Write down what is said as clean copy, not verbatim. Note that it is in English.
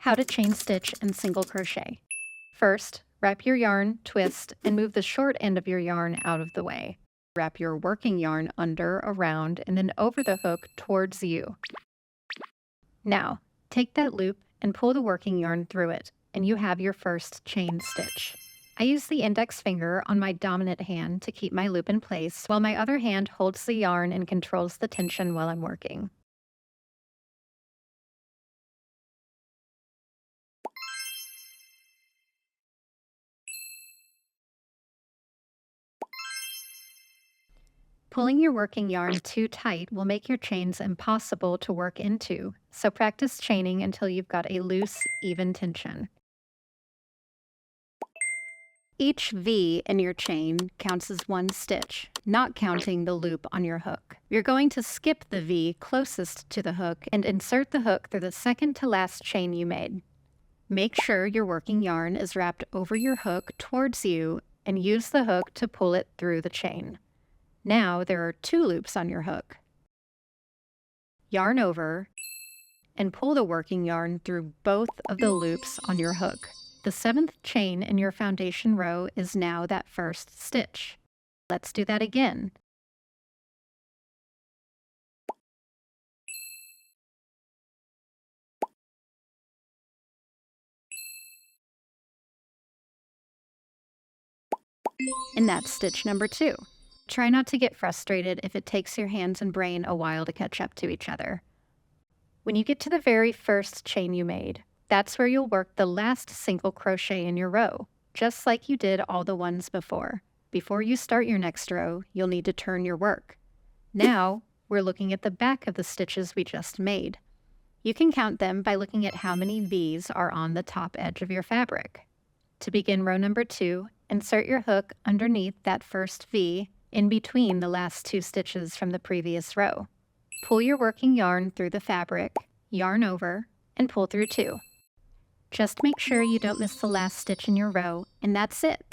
How to chain stitch and single crochet. First, wrap your yarn, twist, and move the short end of your yarn out of the way. Wrap your working yarn under, around, and then over the hook towards you. Now, take that loop and pull the working yarn through it, and you have your first chain stitch. I use the index finger on my dominant hand to keep my loop in place, while my other hand holds the yarn and controls the tension while I'm working. Pulling your working yarn too tight will make your chains impossible to work into, so practice chaining until you've got a loose, even tension. Each V in your chain counts as one stitch, not counting the loop on your hook. You're going to skip the V closest to the hook and insert the hook through the second to last chain you made. Make sure your working yarn is wrapped over your hook towards you and use the hook to pull it through the chain. Now there are 2 loops on your hook. Yarn over and pull the working yarn through both of the loops on your hook. The 7th chain in your foundation row is now that first stitch. Let's do that again. And that's stitch number 2. Try not to get frustrated if it takes your hands and brain a while to catch up to each other. When you get to the very first chain you made, that's where you'll work the last single crochet in your row, just like you did all the ones before. Before you start your next row, you'll need to turn your work. Now, we're looking at the back of the stitches we just made. You can count them by looking at how many V's are on the top edge of your fabric. To begin row number 2, insert your hook underneath that first V in between the last 2 stitches from the previous row. Pull your working yarn through the fabric, yarn over, and pull through 2. Just make sure you don't miss the last stitch in your row, and that's it.